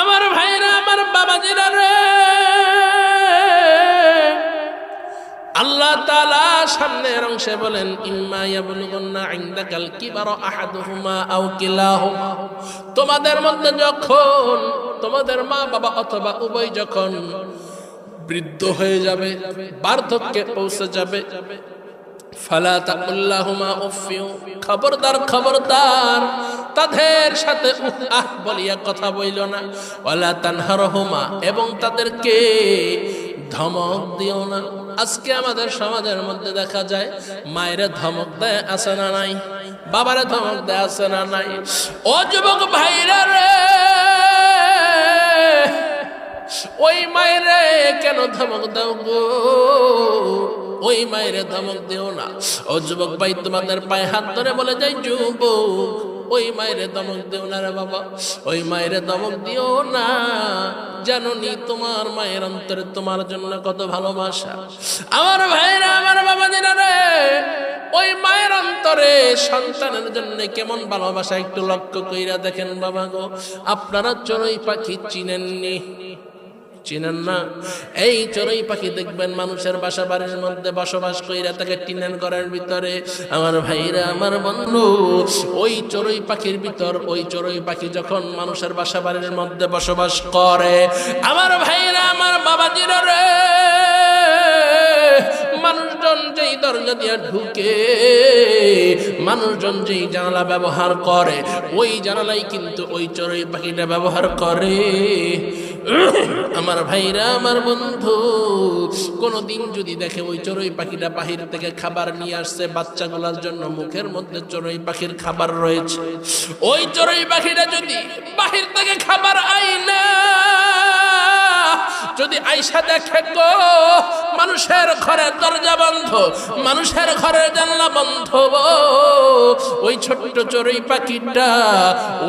আমার ভাইরা, আমার বাবাজিরা রে, আল্লাহ তাআলা সামনের অংশে বলেন, ইম্মা ইয়াবলুগুন্না ইনদাকাল কিবারা আহাদুহুমা আও কিলাহুমা, তোমাদের মধ্যে যখন তোমাদের মা বাবা অথবা উভয় যখন বৃদ্ধ হয়ে যাবে, বার্ধক্যে পৌঁছে যাবে, ফালা তাকুল্লাহুমা উফিউ, খবরদার খবরদার তাদের সাথে উহ আহ বলিয়া কথা বইল না। ওয়ালা তানহারহুমা, এবং তাদেরকে ধমক দিও না। আজকে আমাদের সমাজের মধ্যে দেখা যায় মায়েরা ধমক দেয়, আছে না নাই? বাবারা ধমক দেয়, আছে না নাই? ও যুবক ভাইরা রে, ওই মায়েরে কেন ধমক দাও গো? ওই মায়েরে ধমক দিও না। ও যুবক ভাই, তোমাদের পায়ে হাত ধরে বলে যাই, যুবক, ওই মায়েরে ধমক দিও না রে বাবা, ওই মায়েরে ধমক দিও না। জানোনি তোমার মায়ের অন্তরে তোমার জন্য কত ভালোবাসা? আমার ভাইরা, আমার বাবাজিরা রে, ওই মায়ের অন্তরে সন্তানের জন্য কেমন ভালোবাসা একটু লক্ষ্য কইরা দেখেন বাবা গো। আপনারা চড়ুই পাখি চিনেননি? চিনেন না? এই চড়ুই পাখি দেখবেন মানুষের বাসা বাড়ির মধ্যে বসবাস কইরা থাকে টিনের ঘরের ভিতরে। আমার ভাইরা, আমার বন্ধু, ওই চড়ুই পাখির ভিতর, ওই চড়ুই পাখি যখন মানুষের বাসা বাড়ির মধ্যে বসবাস করে, আমার ভাইরা, আমার বাবাজিরা রে, মানুষজন যেই দরজা দিয়ে ঢুকে, মানুষজন যেই জানালা ব্যবহার করে, ওই জানালাই কিন্তু ওই চড়ুই পাখিটা ব্যবহার করে। আমার ভাইরা, আমার বন্ধু, কোনদিন যদি দেখে ওই চড়ুই পাখিটা বাহির থেকে খাবার নিয়ে আসছে বাচ্চাগুলোর জন্য, মুখের মধ্যে চড়ুই পাখির খাবার রয়েছে, ওই চড়ুই পাখিটা যদি বাহির থেকে খাবার আইনা যদি আইসা দেখে গো, মানুষের ঘরের দরজা বন্ধ, মানুষের ঘরের জানলা বন্ধ, ওই ছোট্ট চড়ুই পাখিটা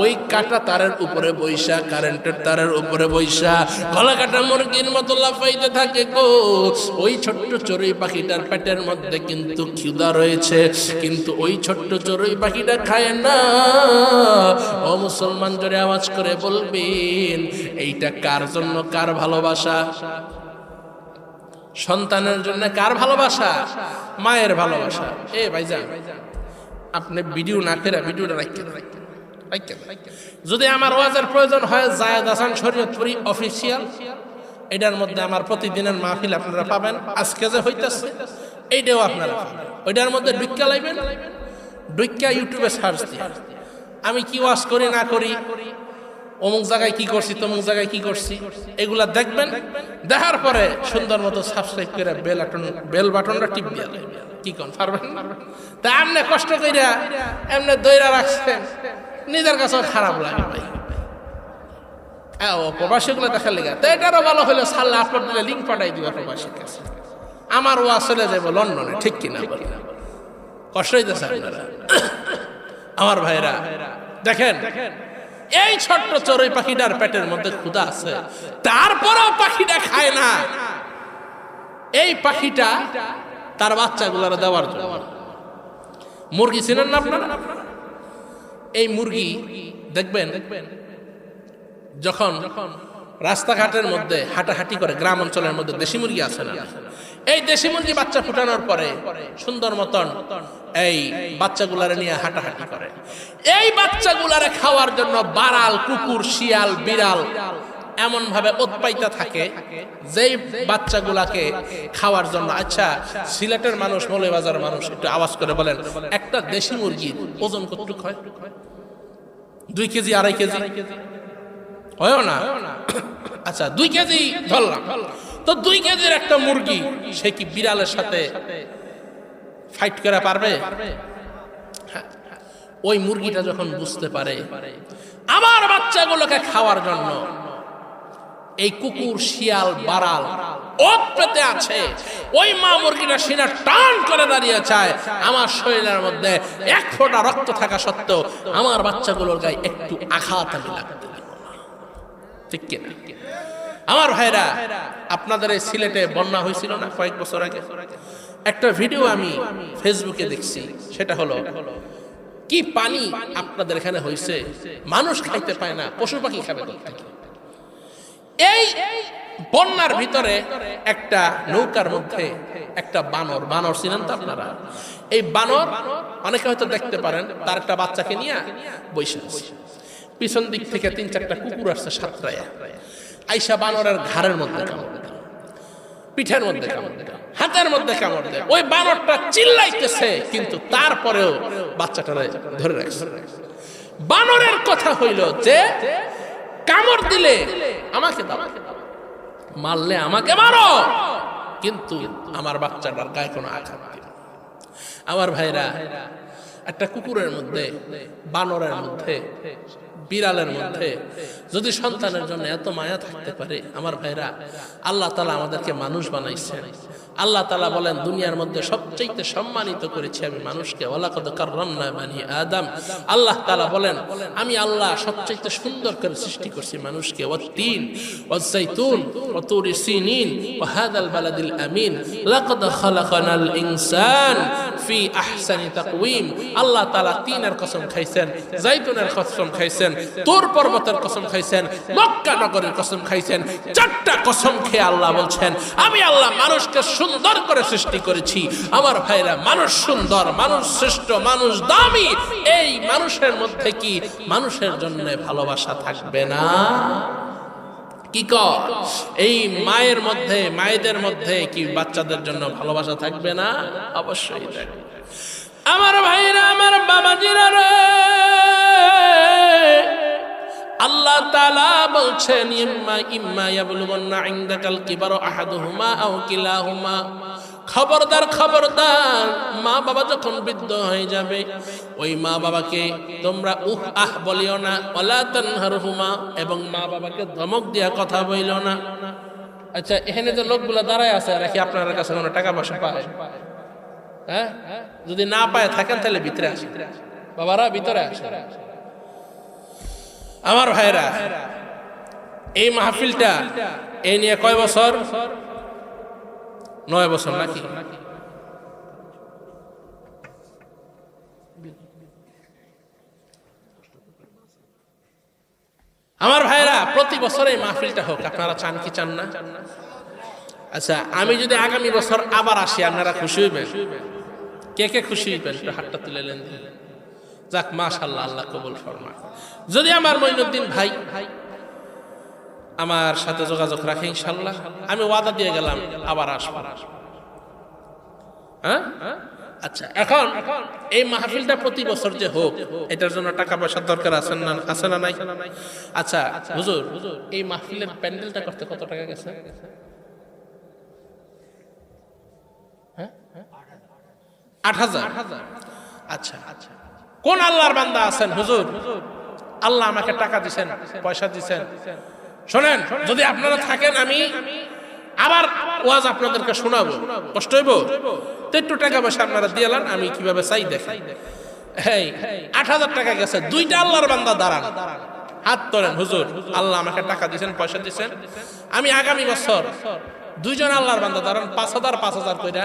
ওই কাটা তারের উপরে বৈশা, কারেন্টের তারের উপরে বৈশা গলা কাটা মুরগির মতো লাফাইতে থাকে গো। ওই ছোট্ট চড়ুই পাখিটার পেটের মধ্যে কিন্তু ক্ষুধা রয়েছে, কিন্তু ওই ছোট্ট চড়ুই পাখিটা খায় না। ও মুসলমান, জোরে আওয়াজ করে বলবেন, এইটা কার জন্য, কার ভালোবাসা? সন্তানের জন্য কার ভালোবাসা? মায়ের ভালোবাসা। এ ভাইজান, আপনি ভিডিও না করে ভিডিওটা রাখেন। যদি আমার ওয়াজের প্রয়োজন হয়, জায়েদ হাসান শরীয়তপুরী অফিসিয়াল, এটার মধ্যে আমার প্রতিদিনের মাহফিল আপনারা পাবেন। আজকে যে হইতেছে এইটাও আপনারা পাবেন। ওইটার মধ্যে ডুইক্কা লাইবেন, ডুইক্কা ইউটিউবে সার্চ দিয়ে আমি কি ওয়াজ করি না করি, অমুক জায়গায় কি করছি, তমুক জায়গায় কি করছি, এগুলা দেখবেন। দেখার পরে সুন্দর মতো সাবস্ক্রাইব করে বেল বাটনটা টিপিয়া কি কোন পারবেন? তা এমনি কষ্ট কইরা এমনি দইরা রাখছেন, নিজের কাছেও খারাপ লাগে ভাই। প্রবাসীগুলো দেখার লেগে তো এটারও ভালো হলো, সাল্লা আপলোড দিলে লিঙ্ক পাঠাই দিবা প্রবাসীর কাছে। আমার ও আসলে যাবো লন্ডনে, ঠিক কিনা বলি? কষ্ট হইতেছে আপনারা? আমার ভাইরা দেখেন, এই ছোট্ট চড়ুই পাখিটার পেটের মধ্যে ক্ষুধা আছে, তারপরেও পাখিটা খায় না। এই পাখিটা তার বাচ্চাগুলোর দেওয়ার জন্য। মুরগি চিনেন না আপনারা? এই মুরগি দেখবেন যখন রাস্তাঘাটের মধ্যে হাঁটাহাঁটি করে, গ্রাম অঞ্চলের মধ্যে দেশি মুরগি আছে না, এই দেশি মুরগি বাচ্চা ফুটানোর পরে সুন্দর মতন এই বাচ্চাগুলারে নিয়ে হাঁটাহাঁটি করে। এই বাচ্চাগুলারে খাওয়ার জন্য বারাল, কুকুর, শিয়াল, বিড়াল এমন ভাবে উৎপাইতা থাকে যেই বাচ্চাগুলাকে খাওয়ার জন্য। আচ্ছা, সিলেটের মানুষ, মৌলভীবাজারের মানুষ, একটু আওয়াজ করে বলেন, একটা দেশি মুরগির ওজন কতটুকু হয়? 2 কেজি, 2.5 কেজি হয় না? আচ্ছা, 2 কেজি ধরলাম তো, 2 কেজির একটা মুরগি সে কি বিড়ালের সাথে ফাইট করে পারবে? ওই মুরগিটা যখন বুঝতে পারে আমার বাচ্চাগুলোকে খাওয়ার জন্য এই কুকুর, শিয়াল, বারাল ওত পেতে আছে, ওই মা মুরগিটা সিনা টান করে দাঁড়িয়ে চায়, আমার শরীরের মধ্যে 1 ফোঁটা রক্ত থাকা সত্ত্বেও আমার বাচ্চাগুলোর গায়ে একটু আঘাত আমি লাগতে দেব না, ঠিক কিনা? আমার ভাইরা, আপনাদের এই সিলেটে বন্যা হয়েছিল না কয়েক বছর আগে? একটা ভিডিও আমি ফেসবুকে দেখছি, সেটা হলো কি পানি আপনাদের এখানে হয়েছে, মানুষ খাইতে পায় না, পশু পাখি খাবে কোথা থেকে? এই বন্যার ভিতরে একটা নৌকার মধ্যে একটা বানর চিনেন তো আপনারা? এই বানর অনেকে হয়তো দেখতে পারেন, তার একটা বাচ্চাকে নিয়ে বসে আছে। পিছন দিক থেকে 3-4টা কুকুর আসছে সাতটায়, আইসা বানরের ঘাড়ের মধ্যে কামড় দেয়, পিঠের মধ্যে কামড় দেয়, হাতের মধ্যে কামড় দেয়। ওই বানরটা চিল্লাইতেছে, কিন্তু তারপরেও বাচ্চাটারে ধরে রাখছে। বানরের কথা হইল যে কামড় দিলে আমাকে দাও, মারলে আমাকে মারো, কিন্তু আমার বাচ্চাটার গায়ে কোনো আঘাত দিও না। আমার ভাইরা, একটা কুকুরের মধ্যে, বানরের মধ্যে, বিড়ালের মধ্যে যদি সন্তানের জন্য এত মায়া থাকতে পারে, আমার ভাইরা, আল্লাহ তাআলা আমাদেরকে মানুষ বানাইছেন। আল্লাহ তাআলা বলেন, দুনিয়ার মধ্যে সবচেয়ে সম্মানিত করেছি আমি মানুষকে, ওয়ালাকাদ কাররামনা বানি আদম। আল্লাহ তাআলা বলেন, আমি আল্লাহ সবচেয়ে সুন্দর করে সৃষ্টি করছি মানুষকে। ওয়াত-তিন ওয়াজ-যাইতুন ওয়া তুরি সিনিন ওয়া হাদাল বালাদিল আমিন লাকাদ খালাকনাল ইনসান ফি আহসানি তাকওয়িম। আল্লাহ তাআলা তিনের কসম খাইছেন, যাইতুনের কসম খাইছেন, তুর পর্বতের কসম খাইছেন, মক্কা নগরের কসম খাইছেন। 4টা কসম খেয়ে আল্লাহ বলছেন, আমি আল্লাহ মানুষকে সুন্দর করে সৃষ্টি করেছি। আমার ভাইরা, মানুষ সুন্দর, মানুষ শ্রেষ্ঠ, মানুষ দামি। এই মানুষের মধ্যে কি মানুষের জন্য ভালোবাসা থাকবে না? কি কর, এই মায়ের মধ্যে, মায়েদের মধ্যে কি বাচ্চাদের জন্য ভালোবাসা থাকবে না? অবশ্যই থাকবে। আমার ভাইরা, আমার বাবাজিরা রে, আল্লাহ তাআলা বলছেন, ইম্মা ইয়াবলুগান্না ইনদাকাল কিবারু আহাদুহুমা আও কিলাহুমা। খবরদার, খবরদার, মা বাবা যখন বৃদ্ধ হয়ে যাবে, ওই মা বাবাকে তোমরা উহ আহ বলিও না, ওয়ালা তানহারহুমা, এবং মা বাবাকে ধমক দিয়া কথা বইলো না। আচ্ছা, এখানে যে লোকগুলা দাঁড়ায় আছে, নাকি আপনার কাছে কোনো টাকা পয়সা পায়? হ্যাঁ, যদি না পায় থাকেন তাহলে ভিতরে আসে, বাবারা ভিতরে আসে। আমার ভাইরা, এই মাহফিলটা এই নিয়ে কয় বছর? 9 বছর নাকি? আমার ভাইরা, প্রতি বছর এই মাহফিলটা হোক, আপনারা চান কি চান না? আচ্ছা, আমি যদি আগামী বছর আবার আসি, আপনারা খুশি হইবেন? কে কে খুশি হইবেন? একটু হাতটা তুলে নেন। যাক, মাশাআল্লাহ, আল্লাহ কবুল ফরমাক। যদি আমার মঈনুদ্দিন ভাই আমার সাথে যোগাযোগ রাখে, ইনশাআল্লাহ আমি ওয়াদা দিয়ে গেলাম আবার আসবো। হ্যাঁ, আচ্ছা, এখন এই মাহফিলটা প্রতি বছর যে হোক, এটার জন্য টাকা পয়সার দরকার আছে না, আছে না নাই? আচ্ছা হুজুর, এই মাহফিলের প্যান্ডেলটা করতে কত টাকা গেছে? 8,000। আচ্ছা, কোন আল্লাহর বান্দা আছেন হুজুর, আল্লাহ আমাকে টাকা দিছেন, পয়সা দিছেন? শোনেন, যদি আপনারা থাকেন, আমি আবার ওয়াজ আপনাদেরকে শোনাবো, কষ্ট হইব তো, একটু টাকা পয়সা আপনারা দিয়েলেন, আমি কিভাবে চাই দেখেন। 8,000 টাকা গেছে। 2টা আল্লাহর বান্দা দাঁড়ান, হাত তোলেন, হুজুর আল্লাহ আমাকে টাকা দিছেন, পয়সা দিছেন, আমি আগামী বছর 2জন আল্লাহর বান্দা দাঁড়ান, 5,000 কইরা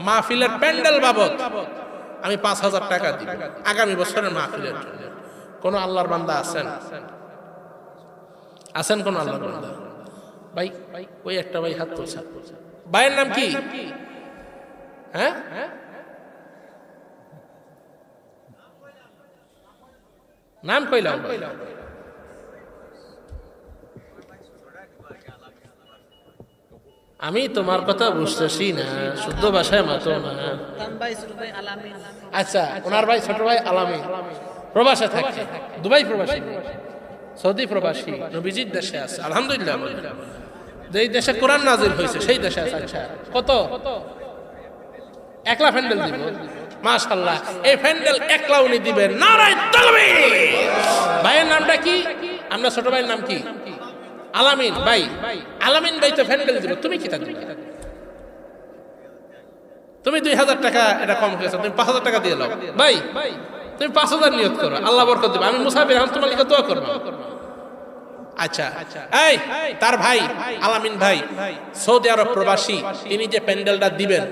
মাহফিলের প্যান্ডেল বাবদ আমি 5,000 টাকা দিই আগামী বছরের মাহফিলের জন্য। কোন আল্লাহর বান্দা আছেন? আছেন কোন আল্লাহর বান্দা? ভাই, ওই একটা ভাই হাত তুলছে। ভাইয়ের নাম কি? হ্যাঁ, নাম কইলাম। আমি তোমার কথা বুঝতেছি না, শুদ্ধ ভাষায় মাতো না। আচ্ছা, ওনার ভাই ছোট ভাই আলামিন প্রবাসে থাকে, দুবাই প্রবাসী, সৌদি প্রবাসী, নবীজির দেশে আছে, আলহামদুলিল্লাহ। যেই দেশে কোরআন নাজিল হয়েছে সেই দেশে আছে। আচ্ছা, কত? 1 লাখ প্যান্ডেল দিব? মাশাআল্লাহ, এই প্যান্ডেল 1 লাখ উনি দিবেন। নারায়ে তাকবীর। ভাইয়ের নামটা কি? আমরা ছোট ভাইয়ের নাম কি? আলামিন ভাই। আলামিন ভাই তো প্যান্ডেল দিব, তুমি কি তা দিবে? তুমি 2,000 টাকা, এটা কম হয়েছে, তুমি 5,000 টাকা দিয়ে নাও। ভাই, তুমি 5,000 নিয়ত করো, আল্লাহ বরকত দিবে। আমি মুসাফির, আমি তোমার লিখে দোয়া করব। আচ্ছা, এই তার ভাই আলামিন ভাই সৌদি আরব প্রবাসী, তিনি যে প্যান্ডেলটা দিবেন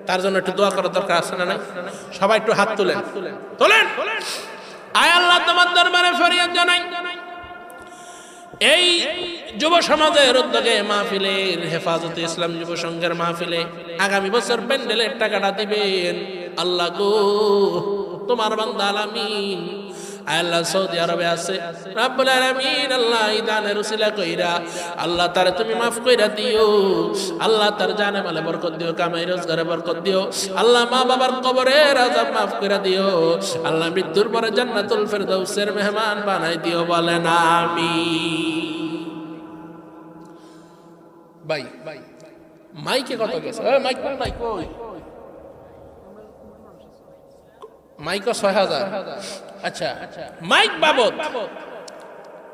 তার জন্য একটু দোয়া করার দরকার আছে না নাই? সবাই একটু হাত তুলেন, তোলেন। আয় আল্লাহ, তোমার দরবারে ফরিয়াদ জানাই, এই যুব সমাজের উদ্যোগে মাহফিলের হেফাজতে ইসলাম যুব সংঘের মাহফিলে আগামী বছর প্যান্ডেলের টাকাটা দিবেন। আল্লাহ গো, তোমার বান্দা আলামিন আল্লাহ সৌদি আরবে আছে, রব্বুল আলামিন আল্লাহ এই দানের উসিলা কইরা আল্লাহ তারে তুমি মাফ কইরা দিও। আল্লাহ তার জানে মালে বরকত দিও, কামাই রোজগারে বরকত দিও। আল্লাহ মা বাবার কবরের আযাব মাফ কইরা দিও। আল্লাহ মৃত্যুর পরে জান্নাতুল ফেরদাউসের মেহমান বানাই দিও, বলেন আমিন। ভাই মাইকে কত গেছে? মাইক কই? মাইক ৬,০০০। আচ্ছা, মাইক বাবদ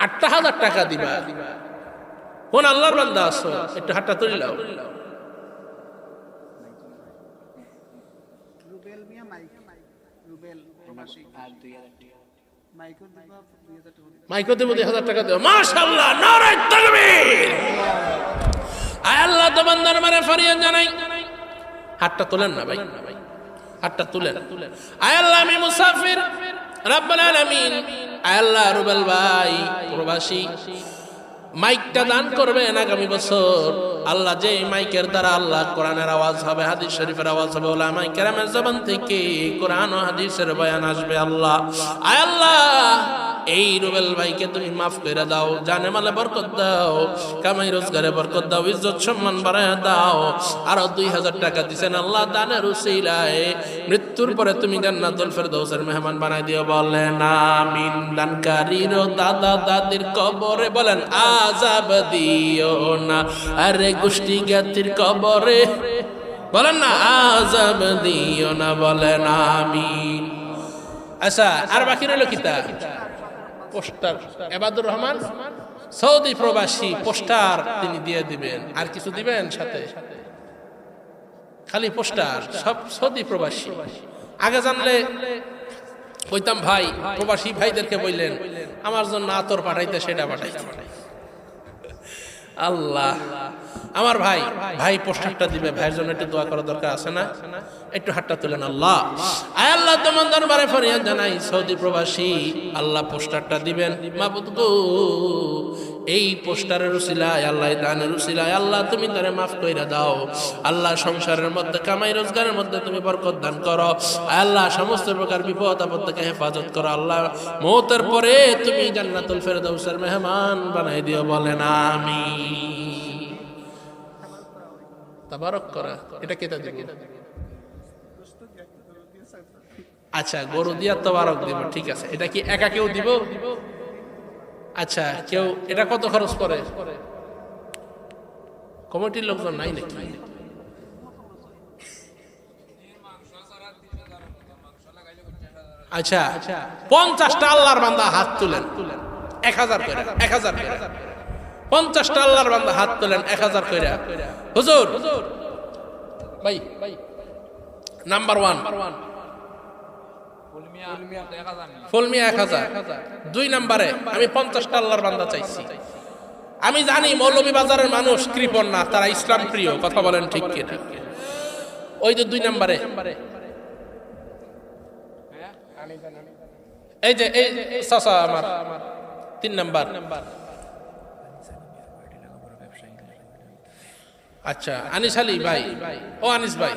৮,০০০ টাকা দিবা। কোন আল্লাহর বান্দা আছো? একটু হাতটা তুলে নাও। মাইকও দেব ২,০০০ টাকা দেব। মাশাআল্লাহ, নারে তাকবীর। আয় আল্লাহ, তোমার দরবারে ফরিয়াদ জানাই। হাতটা তোলেন না ভাই, হাতটা তুলেন। আয় আল্লাহ, আমি মুসাফির, রব্বুল আলামিন। আয় আল্লাহ, রুবেল ভাই প্রবাসী, মাইকটা দান করবেন আগামী বছর। আল্লাহ, যে মাইকের দ্বারা আল্লাহ কোরআনের আওয়াজ হবে, হাদিস শরীফের আওয়াজ হবে, ওলামায়ে কেরামের জবান থেকে কোরআন ও হাদিসের বয়ান আসবে। আল্লাহ, আয় আল্লাহ, এই রুবেল ভাইকে তুমি মাফ করে দাও, জানে মালে বরকত দাও, কামাই রোজগারে বরকত দাও, ইজ্জত সম্মান বাড়ায় দাও। আরো ২,০০০ টাকা দিছেন আল্লাহ দানের উসিলায়, মৃত্যুর পরে তুমি জান্নাতুল ফেরদাউসের মেহমান বানাই দিও, বলেন আমিন। দানকারীর দাদা দাদির কবরে বলেন আযাব দিও না, আরে গোষ্ঠী জ্ঞাতির কবরে বলেন না আযাব দিও না, বলেন আমিন। আচ্ছা, আর বাকি রইল কিতা? পোস্টার। এবাদুর রহমান সৌদি প্রবাসী, পোস্টার তিনি দিয়ে দিবেন। আর কিছু দিবেন সাথে? খালি পোস্টার, সব সৌদি প্রবাসী। আগে জানলে কইতাম ভাই, প্রবাসী ভাইদেরকে বললেন আমার জন্য আতর পাঠাইতে, সেটা পাঠাইতে। আল্লাহ, আমার ভাই পোস্টারটা দিবে, ভাইয়ের জন্য একটু দোয়া করা দরকার আছে না? একটু হাতটা তুলেন। আল্লাহ, আয় আল্লাহ, তোমার দরবারে ফরিয়াদ জানাই, সৌদি প্রবাসী আল্লাহ পোস্টারটা দিবেন। মাবুদ গো, এই পোস্টারের উসিলায় আল্লাহ, দানের উসিলায় আল্লাহ তুমি তারে মাফ কইরা দাও। আল্লাহ, সংসারের মধ্যে কামাই রোজগারের মধ্যে তুমি বরকত দান করো। আল্লাহ, সমস্ত প্রকার বিপদ আপদ থেকে হেফাজত করো। আল্লাহ, মওতের পরে তুমি জান্নাতুল ফেরদাউসের মেহমান বানাই দিও, বলেন আমিন। তাবারক করা, এটা কেটা দিব? আচ্ছা, গরু দিয়া তাবারক দিব, ঠিক আছে। এটা কি একা কেউ দিব? আচ্ছা, কেউ এটা কত খরচ করে? কমিটির লোকজন নাই নাকি? আচ্ছা, 50টা আল্লাহর বান্দা হাত তুলেন, 1000 করে, 1000 করে। 50টা আল্লাহর বান্দা হাত তুলেন, 1000 করে। হুজুর ভাই, নাম্বার 1 ফুলমিয়া 1000। 2 নম্বরে আমি 50টা আল্লাহর বান্দা চাইছি। আমি জানি মৌলভীবাজারের মানুষ কৃপণ না, তারা ইসলাম প্রিয়, কথা বলেন ঠিক কিনা? ওই যে 2 নম্বরে, এই যে এই চাচা আমার 3 নাম্বার। আচ্ছা, আনিস আলী ভাই, ও আনিস ভাই,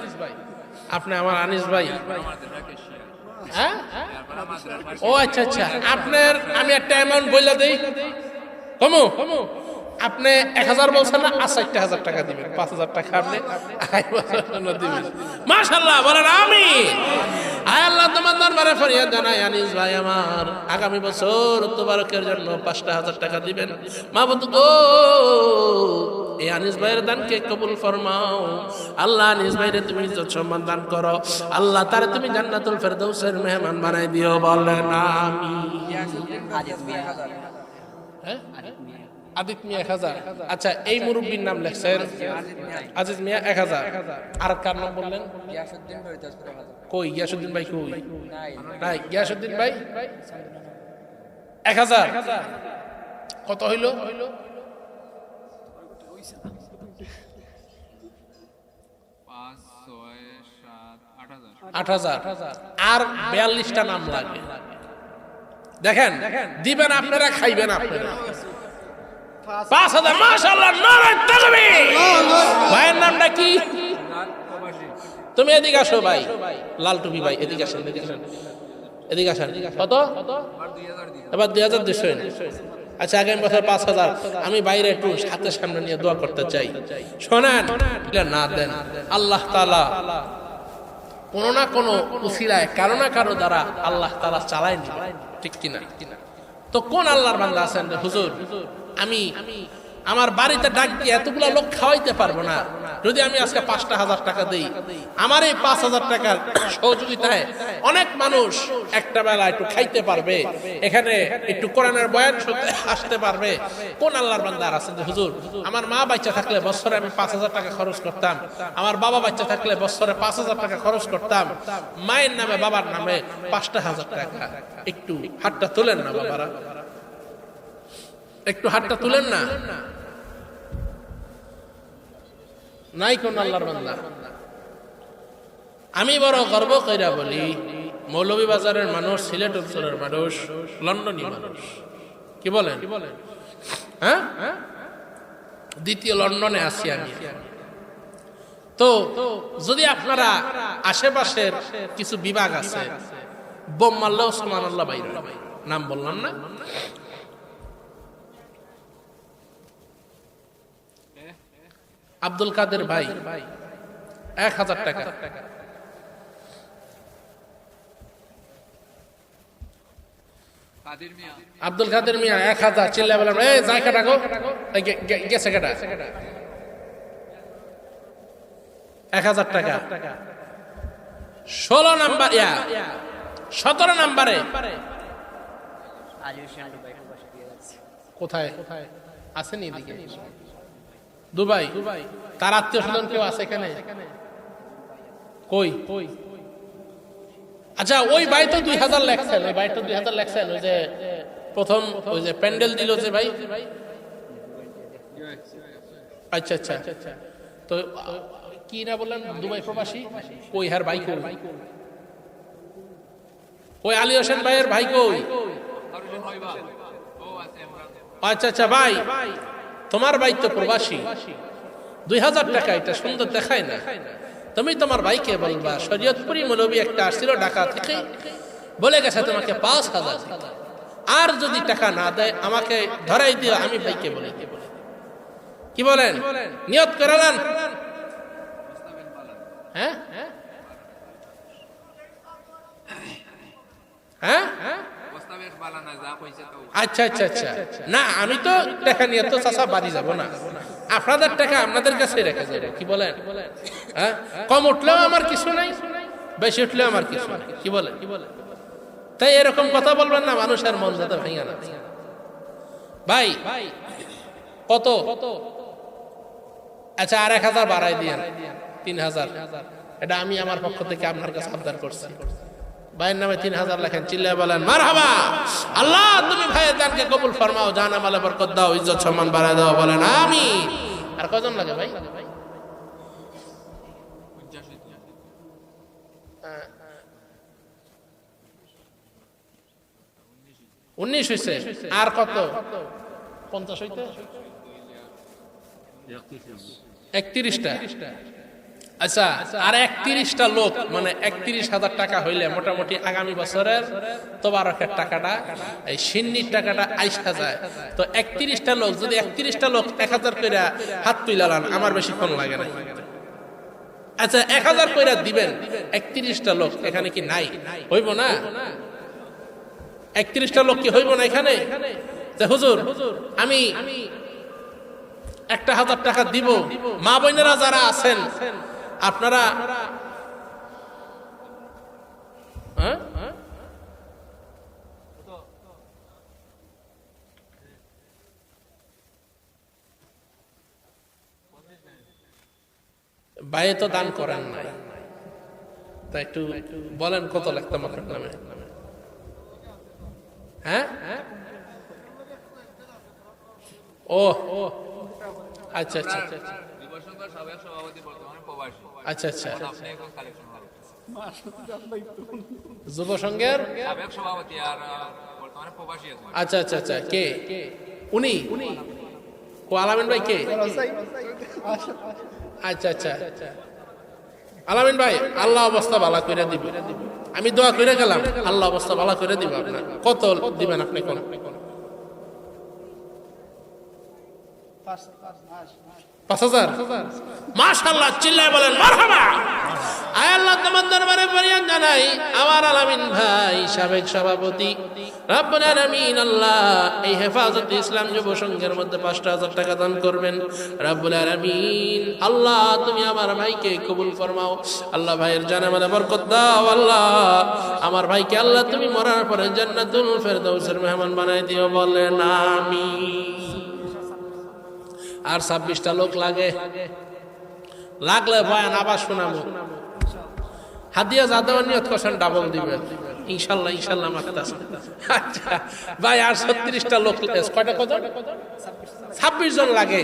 আপনি আমার আনিস ভাই। হ্যাঁ, ও আচ্ছা আচ্ছা, আপনার আমি একটা অ্যামাউন্ট বইলা দেই। কমু আপনি 1000 বলছেন না? আচ্ছা, 1000 টাকা দিবেন, 5000 টাকা আপনি দিবেন। মাশাআল্লাহ, বলেন আমিন। আয় আল্লাহ, তোমার দরবারে ফরিয়াদ জানাই, আনিস ভাই আমার আগামী বছর তোবারকের জন্য 5000 টাকা দিবেন। মাবুদ গো, এই আনিস ভাইয়ের দানকে কবুল ফরমাও। আল্লাহ, আনিস ভাইরে তুমি ইজ্জত সম্মান দান করো। আল্লাহ, তারে তুমি জান্নাতুল ফেরদাউসের মেহমান বানাই দিও, বলেন আমিন। আদিত মিয়া 1000। আচ্ছা, এই মুরব্বীর নাম লেখছেন আজিজ মিয়া 1000। আর কার নাম বললেন? কই গিয়াসউদ্দিন ভাই? কই নাই গিয়াসউদ্দিন ভাই? 1000। কত হইল? 8000। আর 42টা নাম লাগবে। দেখেন, দিবেন আপনারা, খাইবেন আপনারা। 5,000 মাশাআল্লাহ, নারায়ে তাকবীর। ভাইয়ের নামটা কি? তুমি এদিকে আসো ভাই, লাল টুপি ভাই, এদিকে আসেন, এদিকে আসেন। কত? এবার 2,200। আচ্ছা, আগামী বছর 5,000। আমি বাইরে একটু হাতের সামনে নিয়ে দোয়া করতে চাই। শোনেন, না দেন আল্লাহ তাআলা কোনো না কোনো উসিলায় কারো না কারো দ্বারা আল্লাহ তাআলা চালায় নিবে, ঠিক কিনা? তো কোন আল্লাহর বান্দা আছেন যে হুজুর আমি আমার বাড়িতে ডাক দিয়ে এতগুলো লোক খাওয়াইতে পারবো না, যদি আমি আজকে 5,000 টাকা দেই, আমার এই 5,000 টাকার সহযোগিতায় অনেক মানুষ একটা বেলা একটু খাইতে পারবে, এখানে একটু কোরআনের বয়ান শুনতে আসতে পারবে। কোন আল্লাহর বান্দা আছেন যে হুজুর আমার মা বাচ্চা থাকলে বছরে আমি 5,000 টাকা খরচ করতাম, আমার বাবা বাচ্চা থাকলে বছরে 5,000 টাকা খরচ করতাম, মায়ের নামে বাবার নামে 5,000 টাকা। একটু হাতটা তুলেন না বাবারা, একটু হাতটা তুলেন না। নাই কোন আল্লাহর বান্দা। আমি বড় গর্ব কইরা বলি, মৌলভীবাজারের মানুষ, সিলেট অঞ্চলের মানুষ, লন্ডনী মানুষ। কি বলেন? হ্যাঁ, দ্বিতীয় লন্ডনে আছি আমি। তো যদি আপনারা আশেপাশের কিছু বিভাগ আছে, বোম মারলেও সুবহানাল্লাহ বাইরে, নাম বললাম না, আব্দুল কাদের ভাই 1,000 টাকা, আব্দুল কাদের মিয়া 1,000। চিল্লা বলেন এই জায়গা ডাকো, গেছে কেটা 1,000 টাকা। 16 নাম্বার 17 নাম্বারে কোথায় আসেনি? এদিকে দুবাই। তার আত্মীয় স্বজন কেউ আছে এখানে? কই? আচ্ছা, ওই ভাই তো 2,000 লেখছেন, ওই ভাইটা 2,000 লেখছেন। ওই যে প্রথম ওই যে প্যান্ডেল দিল যে ভাই। আচ্ছা আচ্ছা, তো কি না বললেন? দুবাই প্রবাসী। কই হার ভাই কই? ওই আলী হোসেন ভাইয়ের ভাই কই? আচ্ছা আচ্ছা ভাই, তোমার ভাই তো প্রবাসী, 2,000 টাকা এটা সুন্দর দেখায় না। তুমি তোমার ভাইকে বলবা শরীয়তপুরি মৌলবী একটা আসছিল ঢাকা থেকে, বলে গেছে তোমাকে 5,000, আর যদি টাকা না দেয় আমাকে ধরাই দিও, আমি ভাইকে বলে দেব। কি বলেন? নিয়ত করালেন? হ্যাঁ হ্যাঁ, আচ্ছা আচ্ছা আচ্ছা। না, আমি তো টাকা নিয়ে তো চাচা বাড়ি যাব না, আপনাদের টাকা আপনাদের কাছে রেখে যাবো। কি বলেন? হ্যাঁ, কম উঠলেও আমার কিছু নাই, বেশি উঠলেও আমার কিছু নাই। কি বলেন? তাই এরকম কথা বলবেন না, মানুষের মন যাতে ভাঙা না। ভাই কত? আচ্ছা, আর 1,000 বাড়াই দিয়েন, 3,000। এটা আমি আমার পক্ষ থেকে আপনার কাছে আবদার করছি। ভাইয়ের নামে 3,000 লেখেন, চিল্লায় বলেন মারহাবা। আল্লাহ তুমি ভাইয়ের দানকে কবুল ফরমাও, জান আমলে বরকত দাও, ইজ্জত সম্মান বাড়ায় দাও, বলেন আমিন। আর কজন লাগে ভাই? 19 হয়েছে। আর কত? 50 হইতে 31টা। আচ্ছা, আর 31টা লোক মানে 31,000 টাকা হইলে মোটামুটি আগামী বছরের তোবারকের টাকাটা, এই সিন্নির টাকাটা আইসা যায়। তো 31টা লোক, যদি 31টা লোক 1,000 করে হাত তুইলালান, আমার বেশিক্ষণ লাগে না। আচ্ছা, 1,000 করে দিবেন, 31টা লোক এখানে কি নাই? হইব না? 31টা লোক কি হইব না এখানে? যে হুজুর আমি 1,000 টাকা দিব, মা বোনেরা যারা আছেন আপনারা বাইরে তো দান করেন নাই, তা একটু বলেন কত লাগতাম আপনার নামে? হ্যাঁ, ও আচ্ছা আচ্ছা আচ্ছা আচ্ছা, যুব সংঘের সভাপতি আর বর্তমানে প্রবাসী। আচ্ছা আচ্ছা আচ্ছা, কে উনি? ও আলামিন ভাই কে? আচ্ছা আচ্ছা, আলামিন ভাই আল্লাহ অবস্থা ভালো করে দিব, আমি দোয়া করে গেলাম, আল্লাহ অবস্থা ভালো করে দিব। আপনার কত দিবেন আপনি? কোন 5,000? মাশাআল্লাহ, চিল্লায় বলেন মারহাবা। আয় আল্লাহ, তোমার দরবারে ফরিয়াদ জানাই, আমার আলামিন ভাই সাবেক সভাপতি, রব্বুল আলামিন আল্লাহ এই হেফাজতে ইসলাম যুব সংঘের মধ্যে 5,000 টাকা দান করবেন। রব্বুল আলামিন আল্লাহ তুমি আমার ভাইকে কবুল ফরমাও। আল্লাহ ভাইয়ের জানে মানে বরকত দাও। আল্লাহ আমার ভাইকে আল্লাহ তুমি মরার পরে জান্নাতুল ফেরদাউসের মেহমান বানাই দিও, বলেন আমিন। আর 26টা লোক লাগলে বয়ান আবার শোনাবো। হাদিয়া যা দেওয়ার নিয়ত করছেন ডাবল দিবেন ইনশাল্লাহ, ইনশাল্লাহ মাখতাস। আচ্ছা ভাই, আর 36টা লোক, কয়টা কত? 26 জন লাগে,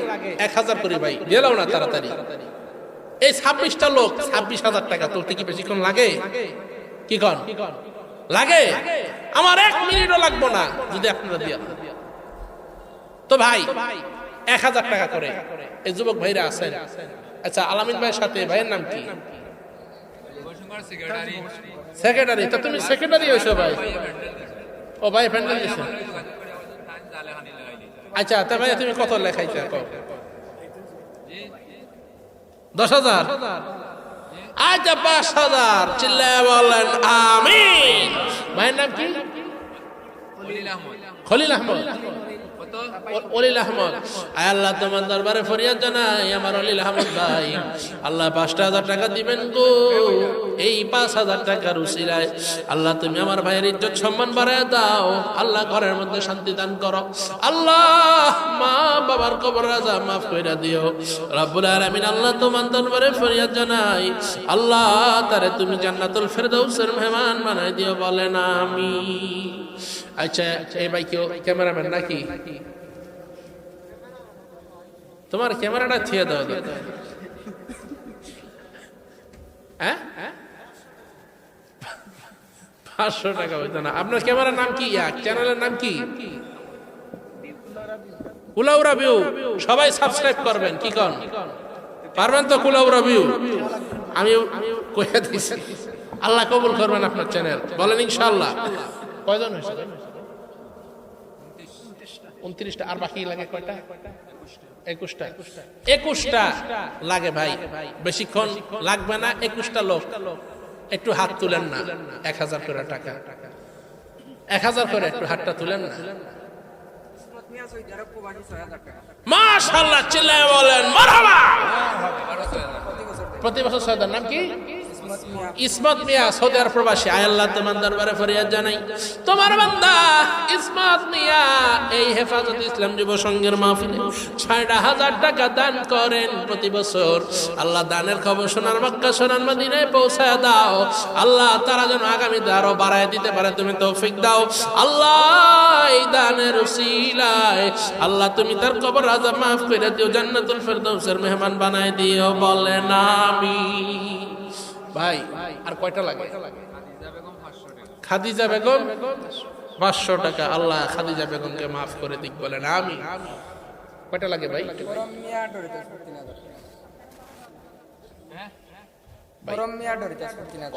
1000 করে ভাই দিলাও না তাড়াতাড়ি। এই 26টা লোক 26,000 টাকা তুলতে কি বেশিক্ষণ লাগে? কি কন লাগে? আমার 1 মিনিটও লাগবো না যদি আপনারা দিয়া। তো ভাই 1000 টাকা করে এই যুবক ভাইরা আছেন। আচ্ছা আলামিন ভাইয়ের সাথে ভাইয়ের নাম কি? সেক্রেটারি। তা তুমি সেক্রেটারি হইছো ভাই? ও ভাই প্যান্ডেল দিছো। আচ্ছা তা ভাই তুমি কত লেখাইছো? 10,000? আচ্ছা 5,000। চিল্লায় বলেন আমিন। ভাইয়ের নাম কি? খলিল আহমদ। অলিল আহমদ। আয় আল্লাহ তোমার দরবারে ফরিয়াদ জানাই, আমার অলিল আহমদ ভাই আল্লাহ 5,000 টাকা দিবেন গো। এই 5,000 টাকার উসিলায় আল্লাহ তুমি আমার ভাইয়ের ইজ্জত সম্মান বাড়ায় দাও। আল্লাহ ঘরের মধ্যে শান্তি দান করো। আল্লাহ মা বাবার কবর রাজা মাফ কইরা দিও রব্বুল আলামিন। আল্লাহ তোমার দরবারে ফরিয়াদ জানাই, আল্লাহ তারে তুমি জান্নাতুল ফেরদাউসের মেহমান বানাই দিও, বলেন আমিন। আচ্ছা এই ভাই কেউ ক্যামেরাম্যান নাকি? তোমার ক্যামেরাটা থিয়ে দাও। হ্যাঁ 500 টাকা হইতো না? আপনার ক্যামেরার নাম কি? চ্যানেলের নাম কি? কুলাউড়া ভিউ। সবাই সাবস্ক্রাইব করবেন। কি কন পারবেন তো? কুলাউড়া ভিউ আমি কইয়া দিছি। আল্লাহ কবুল করবেন আপনার চ্যানেল, বলেন ইনশাআল্লাহ। কয়জন হয়েছে? 29টা। আর বাকি লাগে কয়টা? 21টা লাগে ভাই, বেশিক্ষণ লাগবে না। 21টা লোক একটু হাত তুলেন না। 1000 করে টাকা, 1000 করে একটু হাতটা তুলেন না। মাশাআল্লাহ, চিল্লায় বলেন মারহাবা। প্রতি বছর 6,000। নাম কি? ইসমত মিয়া, সৌদি আরব প্রবাসী। আয় আল্লাহ তোমার দরবারে ফরিয়াদ জানাই, তোমার বান্দা ইসমত মিয়া এই হেফাজত ইসলাম যুব সংঘের মাহফিলে 6,000 টাকা দান করেন প্রতি বছর। আল্লাহ দানের খবর সোনার মক্কা সোনার মদিনায় পৌঁছায় দাও। আল্লাহ তারা যেন আগামীতে আরো বাড়ায় দিতে পারে তুমি তৌফিক দাও। আল্লাহ এই দানের উসিলায় আল্লাহ তুমি তার কবর আযাব মাফ করে দিও, জান্নাতুল ফেরদাউসের মেহমান বানায় দিও, বলেন আমিন। ভাই আর কয়টা লাগে? খাদিজা বেগম 500 টাকা। আল্লাহ খাদিজা বেগমকে মাফ করে দিক, বলেন আমিন। কয়টা লাগে ভাই?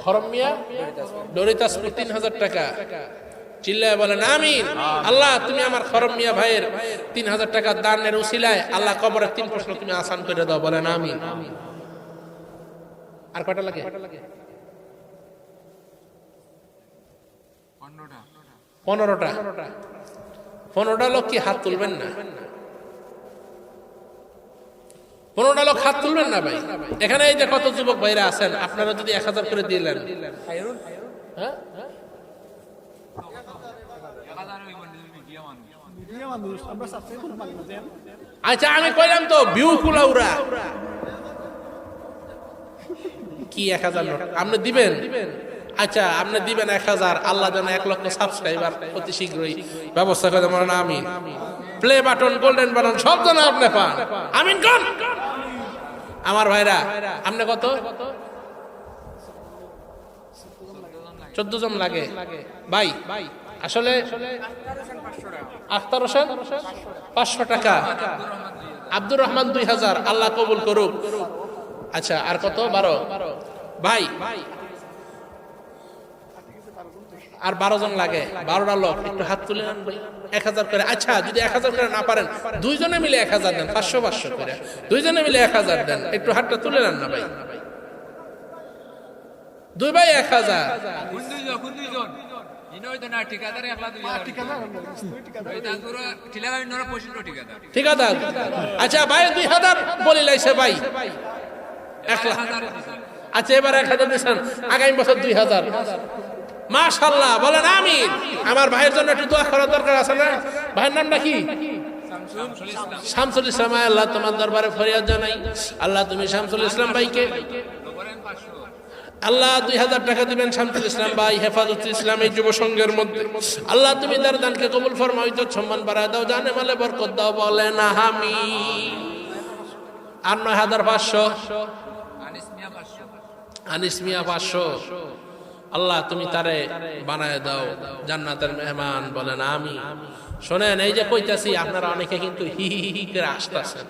খরম মিয়া ডরিতাসপুর 3,000 টাকা। চিল্লায় বলেন আমিন। আল্লাহ তুমি আমার খরম মিয়া ভাইয়ের 3,000 টাকা দানের উসিলায় আল্লাহ কবরের 3 প্রশ্ন তুমি আসান করে দাও, বলেন আমিন। আর কয়টা লাগে? 15টা। 15টা লোক কি হাত তুলবেন না? 15টা লোক হাত তুলবেন না ভাই? এখানে এই যে কত যুবক ভাইরা আছেন, আপনারা যদি 1000 করে দিলেন, হ্যাঁ আচ্ছা আমি কইলাম তো ভিউ কুলাউড়া কি 1000 নোট আপনি দিবেন? আচ্ছা আপনি দিবেন 1000। আল্লাহ যেন 1 লক্ষ সাবস্ক্রাইবার অতি শীঘ্রই ব্যবস্থা করে দেন। আমিন। প্লে বাটন, গোল্ডেন বাটন সব যেন আপনি পান। আমিন কোন আমার ভাইরা। আপনি কত? 14 জন লাগে ভাই। আসলে আখতার হোসেন 500 টাকা। আব্দুর রহমান 2000, আল্লাহ কবুল করুক। আচ্ছা আর কত? 12 ভাই, আর 12 জন লাগে, 12টা লোক, একটু হাত তুলে নেন ভাই, 1000 করে। আচ্ছা যদি 1000 করে না পারেন, দুইজনে মিলে 1000 দেন, 500 করে, দুইজনে মিলে 1000 দেন, একটু হাতটা তুলে নেন না ভাই। দুই ভাই 1000, ঠিকাদার। আচ্ছা ভাই 2000 বলি লাইছে ভাই, 1 লাখ। আচ্ছা এবার 1000 দিচ্ছেন, আগামী বছর 2000। মাশাআল্লাহ, বলেন আমিন। আমার ভাইয়ের জন্য একটু দোয়া করার দরকার আছে না? ভাইয়ের নামটা কি? শামসুল ইসলাম। আল্লাহ তোমার দরবারে ফরিয়াদ জানাই, আল্লাহ তুমি শামসুল ইসলাম ভাইকে আল্লাহ 2000 টাকা দিবেন শামসুল ইসলাম ভাই হেফাজত ইসলামী যুব সংঘের মধ্যে। আল্লাহ তুমি তার দানকে কবুল ফরমাও, ইজ্জত সম্মান বাড়ায় দাও, জানে মালে বরকত দাও, বলেন আমিন। আর 9500 আনিস মিয়া 500। আল্লাহ তুমি তারে বানায় দাও জান্নাতের মেহমান, বলেন আমিন। শোনেন, এই যে কইতাছি আপনারা অনেকে কিন্তু হি হি হি করে আসতেছেন।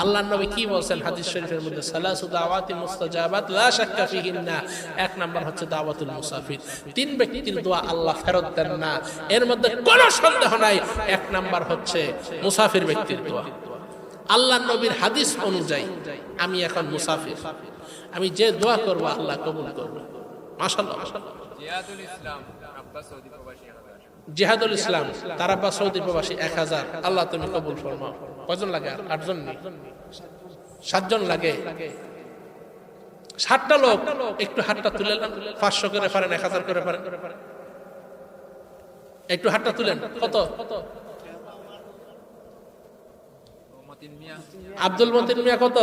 আল্লাহর নবী কি বলছেন হাদিস শরীফের মধ্যে? সালাসু দাওয়াতি মুস্তাজাবাত লা শাক্কা ফিহিন্না। 1 নাম্বার হচ্ছে দাওয়াতুল মুসাফির। 3 ব্যক্তির দোয়া আল্লাহ ফেরত দেন না, এর মধ্যে কোনো সন্দেহ নাই। 1 নাম্বার হচ্ছে মুসাফির ব্যক্তির দোয়া। আল্লাহর নবীর হাদিস অনুযায়ী আমি এখন মুসাফির, আমি যে দোয়া করব আল্লাহ কবুল করবে। মাশাআল্লাহ। জিহাদুল ইসলাম তারাব্বা সৌদি প্রবাসী 1000, আল্লাহ তুমি কবুল ফরমাও। কয়জন লাগে? 8 জন নেই, 7 জন লাগে, 7টা লোক। একটু হাতটা তুলে নেন, 500 করে পারেন, 1000 করে পারেন, একটু হাতটা তুলেন। কত? আব্দুল মতিন মিয়া কত?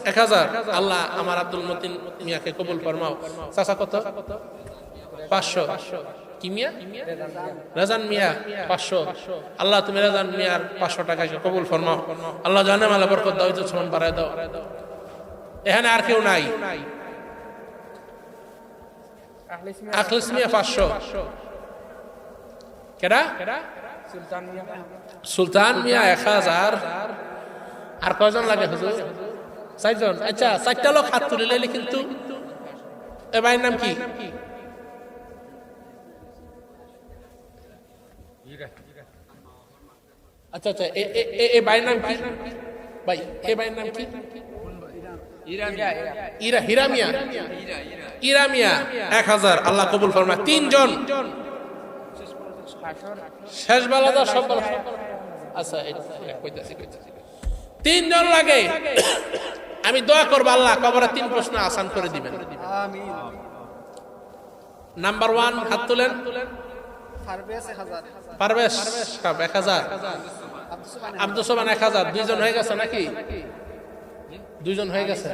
1000। আল্লাহ আমার আব্দুল মতিন মিয়াকে কবুল ফরমাও। চাচা কত? 500। কি মিয়া? রাজান মিয়া 500। আল্লাহ তুমি রাজান মিয়ার 500 টাকাকে কবুল ফরমাও। আল্লাহ জানে মালে বরকত দাও, ইজ্জত সম্মান বাড়ায় দাও। এখানে আর কেউ নাই? আখলিস মিয়া 500। কেডা? সুলতান মিয়া 1000। আর কয়জন লাগে হুজুর? 4 জন। আচ্ছা 4টা লোক হাত তুলে লাইলে কিন্তু। এ ভাইয়ের নাম কি? আচ্ছা আচ্ছা, এ ভাইয়ের নাম কি ভাই? এ ভাইয়ের নাম কি? হিরা মিয়া। ইরা মিয়া 1000, আল্লাহ কবুল ফরমায়। 3 জন শেষ বেলাটা সব। আচ্ছা 3 জন লাগে। আমি দোয়া করবো আল্লাহ কবরে 3 প্রশ্ন আসান করে দিবেন। নাম্বার 1 হাত তুলেন। পারভেজ 1000, আব্দুল সোবান 1000। 2 জন হয়ে গেছে নাকি? 2 জন হয়ে গেছে।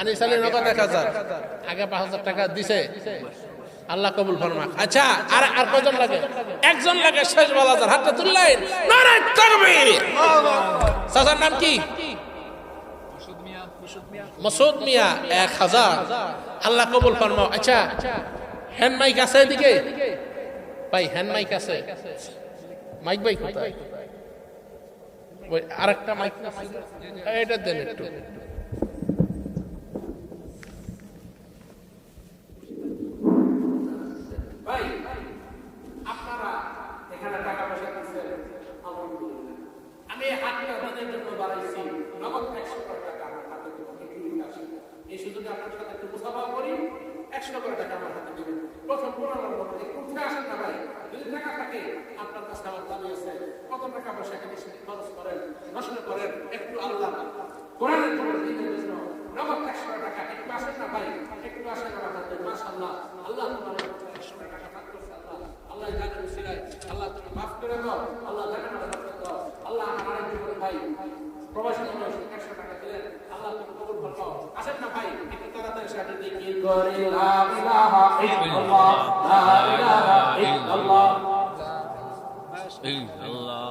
আনিস আলী নগদ 1000, আগে 5000 টাকা দিছে, আল্লাহ কবুল ফরমাক। আচ্ছা আর কয়জন লাগে? 1 জন লাগে শেষ বেলাজার, হাতটা তুললেন। নারে তাকবীর। চাচার নাম কি? মাসুদ মিয়া 1000, আল্লাহ কবুল ফরমাও। আচ্ছা হ্যান্ড মাইক আছে এদিকে ভাই? হ্যান্ড মাইক আছে? মাইক ভাই কোথায়? আরেকটা মাইক এটা দেন একটু। ভাই আপনারা এখানে টাকা পয়সা দিচ্ছেন, আমি হাতটা আপনাদের জন্য বাড়াইছি, নগদ 100 টাকা আমার হাতে দেবো। এই সুযোগে আপনার সাথে একটু মুসাফা করি, 100 করে টাকা আমার হাতে দেবেন। প্রথম 15 নম্বর উঠে আসেন না ভাই, যদি টাকা থাকে আপনার কাছে আমার দাবি আছে, কত টাকা পয়সা কেটে খরচ করেন, নষ্ট করেন, একটু আল্লাহ কোরআনের জন্য দিনের জন্য নগদ 100 টাকা একটু আসেন না ভাই, একটু আসেন আমার হাতে। মাশাআল্লাহ, আল্লাহ তোমার 100 টাকা ভাগ করছে। আল্লাহ জানেন সিলাই, আল্লাহ তুমি মাফ করে দাও, আল্লাহ জানেন মাফ করে দাও। আল্লাহ আমার আরেকজন ভাই প্রবাসী মানুষ 100 টাকা দিলেন, আল্লাহ তুমি কবুল করো। আসেন না ভাই, একটু তাড়াতাড়ি সাথে দেখি করে লা ইলাহা ইল্লাল্লাহ, লা ইলাহা ইল্লাল্লাহ,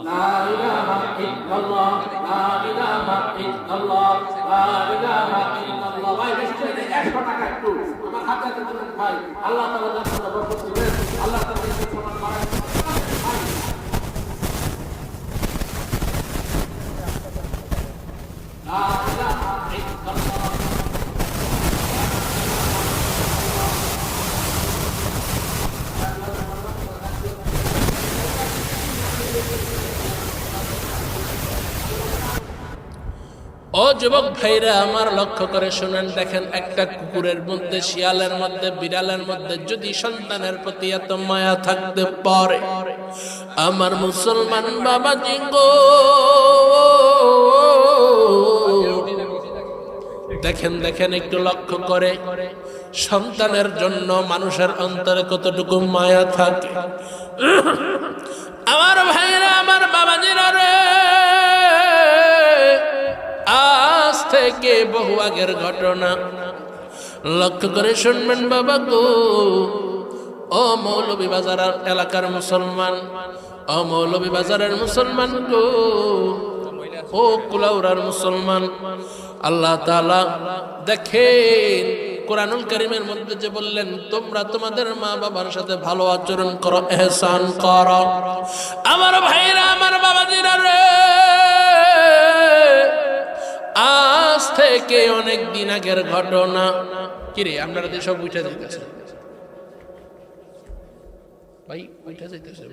লা ইলাহা ইল্লাল্লাহ, লা ইলাহা ইল্লাল্লাহ, লা ইলাহা ইল্লাল্লাহ। ভাই নিশ্চয়ই 100 টাকা একটু আমার হাতে দিবেন ভাই, আল্লাহ তাআলা জান্নাতে বরকত দিবেন, আল্লাহ তাআলা ইজ্জত সম্মান বাড়ায়। ভাই ও যুবক ভাইরা আমার, লক্ষ্য করে শুনেন, দেখেন একটা কুকুরের মধ্যে, শিয়ালের মধ্যে, বিড়ালের মধ্যে যদি সন্তানের প্রতি এত মায়া থাকতে পারে, আমার মুসলমান বাবাজি গো, দেখেন দেখেন একটু লক্ষ্য করে, সন্তানের জন্য মানুষের অন্তরে কতটুকু মায়া থাকে। আমার ভাইরা, আমার বাবাজিরা রে, আজ থেকে বহু আগের ঘটনা, লক্ষ্য করে শুনবেন বাবা গো। ও মৌলভীবাজার এলাকার মুসলমান, ও মৌলভীবাজারের মুসলমান গো, ও কুলাউড়ার মুসলমান, আল্লাহ তাআলা দেখেন কোরআনুল কারীমের মধ্যে যে বললেন, তোমরা তোমাদের মা বাবার সাথে ভালো আচরণ করো, ইহসান করো। আমার ভাইরা, আমার বাবাজিরা রে, আজ থেকে অনেক দিন আগের ঘটনা। কিরে আপনারা তো সব উঠে যাইতেছে ভাই, উঠে যাইতেছে।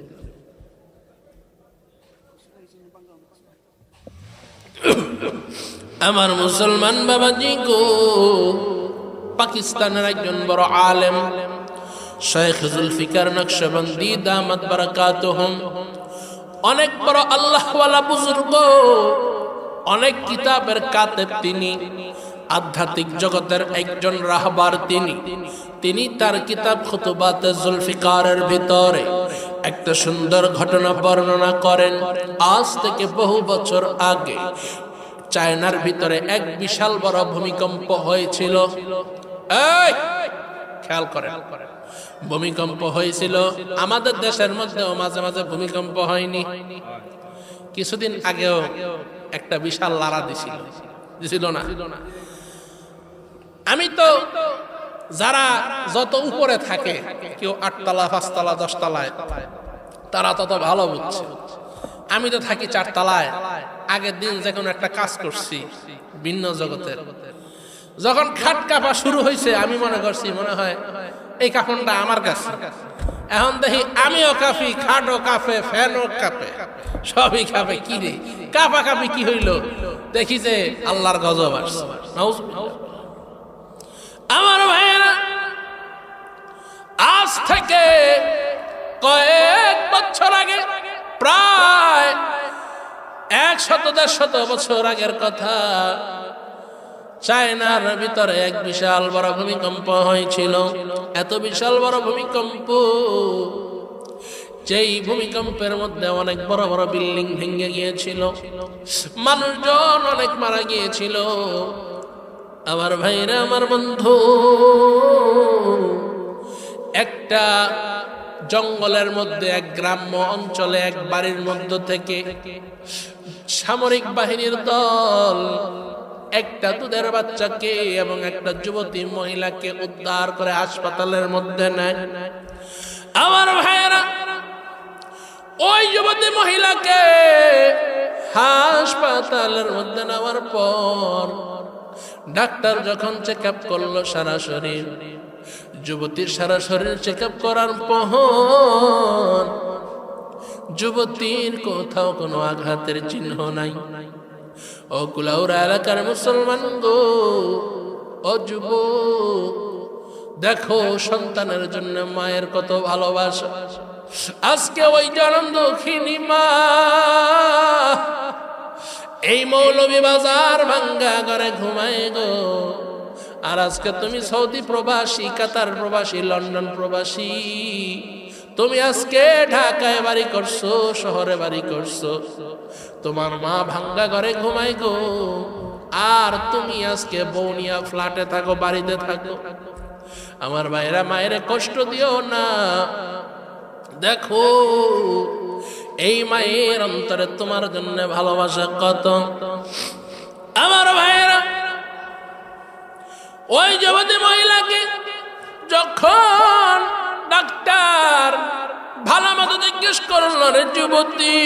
আমার মুসলমান বাবাজি গো, পাকিস্তানের একজন বড় আলেম শেখ জুলফিকার নকশবন্দি দামাত বারাকাতুহুম, অনেক বড় আল্লাহওয়ালা বুজুর্গ, অনেক কিতাবের কাতেব তিনি, আধ্যাত্মিক জগতের একজন রাহবার তিনি তার কিতাব খুতুবাতে জুলফিকারের ভিতরে একটা সুন্দর ঘটনা বর্ণনা করেন। আজ থেকে বহু বছর আগে চায়নার ভিতরে এক বিশাল বড় ভূমিকম্প হয়েছিল। এই খেয়াল করেন, ভূমিকম্প হয়েছিল। আমাদের দেশের মধ্যেও মাঝে মাঝে ভূমিকম্প হয়নি? কিছুদিন আগেও একটা বিশাল লারা দিছিল না? আমি তো, যারা যত উপরে থাকে, কেউ 8 তলা 5 তলা 10 তলায়, তারা তত ভালো বুঝছে। আমি তো থাকি 4 তলায়। আগের দিন যে কোনো একটা কাজ করছি ভিন্ন জগতের, যখন খাট কাঁপা শুরু হয়েছে, আমি মনে করছি মনে হয় এই কাফনটা আমার কাছে। এখন দেখি আমিও কাঁপি, খাটও কাঁপে, ফ্যানও কাঁপে, সবই কাঁপে। কি রে, কাঁপা কাঁপি কি হইল? দেখি যে আল্লাহর গজব আসছে। আমার ভাইয়েরা, আজ থেকে কয়েক বছর আগে, প্রায় 100-150 বছর আগের কথা, চায়নার ভিতরে এক বিশাল বড় ভূমিকম্প হয়েছিল। এত বিশাল বড় ভূমিকম্প, যেই ভূমিকম্পের মধ্যে অনেক বড় বড় বিল্ডিং ভেঙে গিয়েছিল, মানুষজন অনেক মারা গিয়েছিল। আমার ভাইরা, আমার বন্ধু, একটা জঙ্গলের মধ্যে, এক গ্রাম্য অঞ্চলে, এক বাড়ির মধ্য থেকে সামরিক বাহিনীর দল একটা দুধের বাচ্চাকে এবং একটা যুবতী মহিলাকে উদ্ধার করে হাসপাতালের মধ্যে নেয়। আমার ভাইয়েরা, ওই যুবতী মহিলাকে হাসপাতালের মধ্যে নেওয়ার পর ডাক্তার যখন চেক আপ করলো সারা শরীর, যুবতীর সারা শরীর চেক আপ করার পর যুবতীর কোথাও কোনো আঘাতের চিহ্ন নাই। ও কুলাউড়া এলাকার মুসলমান গো, ও যুবক, দেখো সন্তানের জন্য মায়ের কত ভালোবাসা। আজকে ওই জনম দুঃখিনী মা এই মৌলভীবাজার ভাঙ্গা ঘরে ঘুমায় গো। আর আজকে তুমি সৌদি প্রবাসী, কাতার প্রবাসী, লন্ডন প্রবাসী, তুমি আজকে ঢাকায় বাড়ি করছো, শহরে বাড়ি করছো, তোমার মা ভাঙ্গা ঘরে ঘুমায় গো। আর তুমি আজকে বৌনিয়া ফ্ল্যাটে থাকো, বাড়িতে থাকো। আমার ভাইরা, মায়ের কষ্ট দিও না। দেখো এই মায়ের অন্তরে তোমার জন্য ভালোবাসা কত। আমার ভাইরা, ওই যুবতী মহিলাকে যখন ডাক্তার ভালো মতো জিজ্ঞেস করল, রে যুবতী,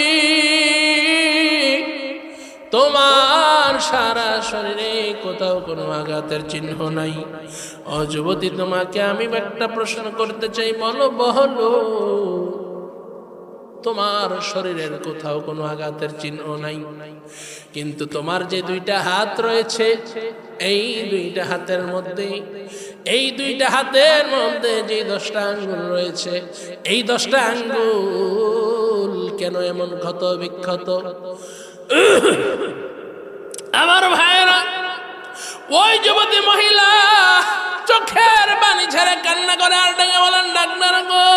তোমার সারা শরীরে কোথাও কোনো আঘাতের চিহ্ন নাই। ও যুবতী, তোমাকে আমি একটা প্রশ্ন করতে চাই, বলো বহলো, তোমার শরীরের কোথাও কোনো আঘাতের চিহ্ন নাই, কিন্তু তোমার যে দুইটা হাত রয়েছে, এই দুইটা হাতের মধ্যে যে 10টা আঙ্গুল রয়েছে, এই 10টা আঙ্গুল কেন এমন ক্ষত বিক্ষত? আমার ভাইয়েরা, ওই যুবতী মহিলা চোখের পানি ছেড়ে কান্না করে আর ডেকে বলেন, ডাক্তার গো,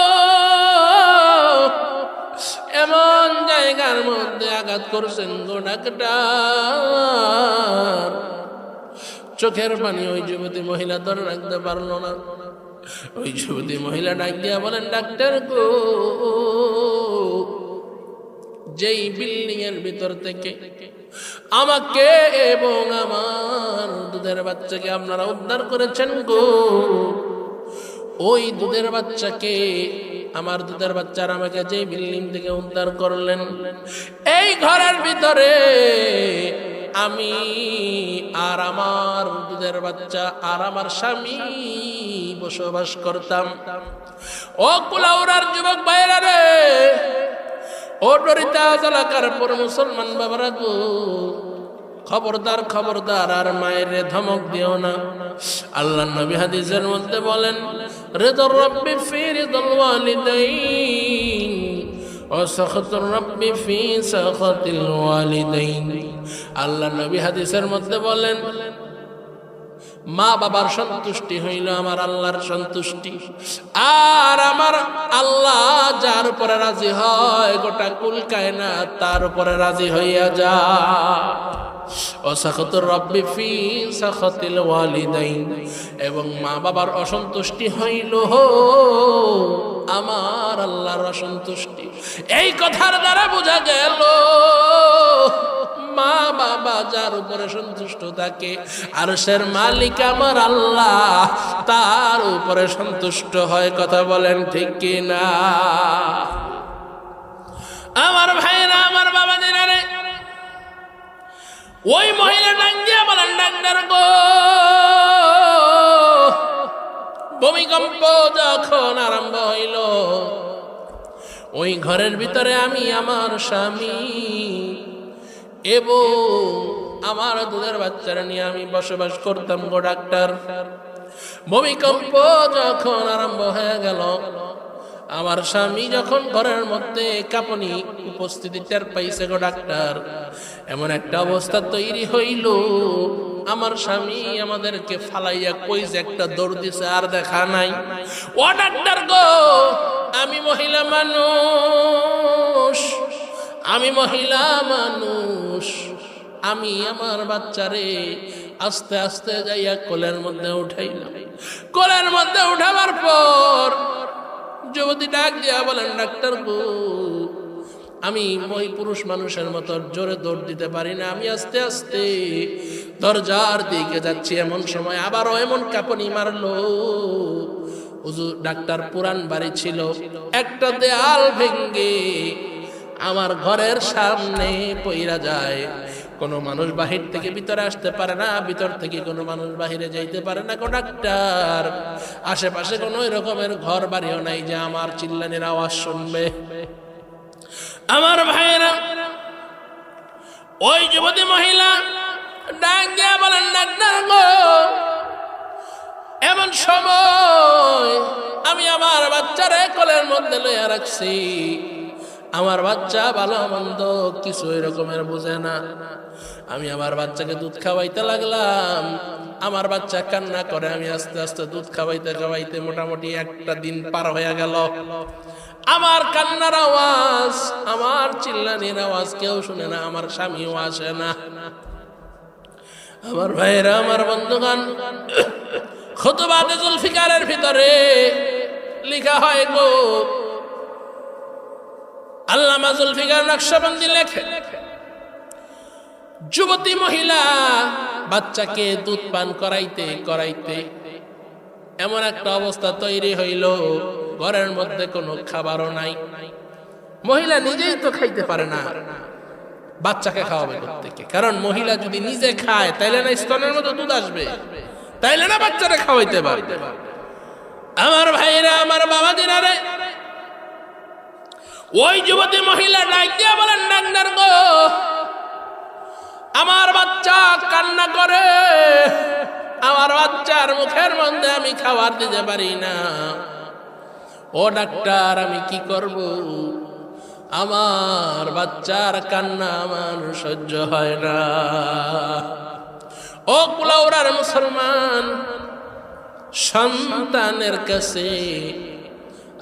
এমন জায়গার মধ্যে আঘাত করছেন গো ডাক্তার। চোখের পানি ওই যুবতী মহিলা ধরে রাখতে পারলো না। ওই যুবতী মহিলা ডাক দিয়া বলেন, ডাক্তার গো, যেই বিল্ডিং এর ভিতর থেকে আমাকে এবং আমার দুধের বাচ্চাকে আপনারা উদ্ধার করেছেন গো, ওই দুধের বাচ্চাকে, আমার দুধের বাচ্চার আমাকে যেই বিল্ডিং থেকে উদ্ধার করলেন, এই ঘরের ভিতরে আমি আর আমার দুধের বাচ্চা আর আমার স্বামী বসবাস করতাম। ও কুলাউড়ার যুবক ভাইরা রে, ও ডরিতাজ এলাকার পর মুসলমান বাবারা গো, খবরদার খবরদার, আর মায়ের ধমক দিও না। আল্লাহ নবী হাদিসের মধ্যে বলেন, রিদর রাব্বি ফি রিদল ওয়ালিদাইন ওয়া সাখাতুর রাব্বি ফি সাখাতিল ওয়ালিদাইন। আল্লাহ নবী হাদিসের মধ্যে বলেন, মা বাবার সন্তুষ্টি হইল আমার আল্লাহর সন্তুষ্টি, আর আমার আল্লাহ যার উপরে রাজি হয় গোটা কুল কায়নাত তার উপরে রাজি হইয়া যা। ওয়াসাখাতুর রাব্বি ফি সাখাতিল ওয়ালিদাইন, এবং মা বাবার অসন্তুষ্টি হইল আমার আল্লাহর অসন্তুষ্টি। এই কথার দ্বারা বোঝা গেল মা বাবা যার উপরে সন্তুষ্ট থাকে, আরশের মালিক আমার আল্লাহ তার উপরে সন্তুষ্ট হয়। কথা বলেন ঠিক কি না? আমার ভাইরা, আমার বাবা দিনারে, ওই মহিলা ডাক দিয়া বলেন, ডাক্তার গো, ভূমিকম্প যখন আরম্ভ হইল, ওই ঘরের ভিতরে আমি, আমার স্বামী এবং আমার দুধের বাচ্চারা নিয়ে আমি বসবাস করতাম গো ডাক্তার। ভূমিকম্প যখন আরম্ভ হয়ে গেল, আমার স্বামী যখন ঘরের মধ্যে কাঁপুনি উপস্থিতি টের পাইছে গো ডাক্তার, এমন একটা অবস্থা তৈরি হইল, আমার স্বামী আমাদেরকে ফালাইয়া কই যে একটা দৌড় দিছে আর দেখা নাই। ও ডাক্তার গো, আমি মহিলা মানুষ, আমি আমার বাচ্চারে আস্তে আস্তে যাইয়া কোলের মধ্যে উঠাইলাম। কোলের মধ্যে উঠাবার পর যুবতী ডাক দিয়া বলেন, ডাক্তার গো, আমি ওই পুরুষ মানুষের মতো জোরে দৌড় দিতে পারি না, আমি আস্তে আস্তে দরজার দিকে যাচ্ছি। এমন সময় আবারও এমন কাঁপুনি মারলো। হুজুর, ডাক্তার পুরান বাড়ি ছিল, একটা দেয়াল ভেঙ্গে আমার ঘরের সামনে পইরা যায়। কোনো মানুষ বাহির থেকে ভিতরে আসতে পারে না, ভিতর থেকে কোনো মানুষ বাহিরে যাইতে পারে না গো ডাক্তার। আশেপাশে কোনো এরকমের ঘর বাড়িও নাই যে আমার চিল্লানির আওয়াজ শুনবে। আমার ভাইরা, ওই যুবতী মহিলা ডাক দিয়া বলেন, ডাক্তার গো, এমন সময় আমি আমার বাচ্চারে কোলের মধ্যে লইয়া রাখছি, আমার বাচ্চা ভালো মন্দ কিছু এরকমের বুঝে না। আমি আমার বাচ্চাকে দুধ খাওয়াইতে লাগলাম, আমার বাচ্চা কান্না করে, আমি আস্তে আস্তে দুধ খাওয়াইতে খাওয়াইতে মোটামুটি একটা দিন পার হয়ে গেল। আমার কান্নার আওয়াজ, আমার চিল্লানির আওয়াজ কেউ শুনে না, আমার স্বামীও আসে না। আমার ভাইরা, আমার বন্ধুগণ, খুতবাতে জুলফিকারের ভিতরে লেখা হয় গো, আল্লামা জুলফিকার নকশবন্দি লেখে, যুবতী মহিলা বাচ্চাকে দুধ পান করাইতে করাইতে এমন একটা অবস্থা তৈরি হইল, ঘরের মধ্যে কোনো খাবারও নাই। মহিলা নিজেই তো খাইতে পারে না, বাচ্চাকে খাওয়াবে কোত্থেকে? কারণ মহিলা যদি নিজে খায় তাইলে না স্তনের মতো দুধ আসবে, তাইলে না বাচ্চারা খাওয়াইতে পারবে। আমার ভাইরা, আমার বাবা দিনারে, ওই যুবতী মহিলা ডাক দিয়া বলেন, ডাক্তার গো, আমার বাচ্চা কান্না করে, আমার বাচ্চার মুখের মধ্যে আমি খাবার দিতে পারি না। ও ডাক্তার, আমি কি করব? আমার বাচ্চার কান্না আমার সহ্য হয় না। ও কুলাউড়ার মুসলমান, সন্তানের কাছে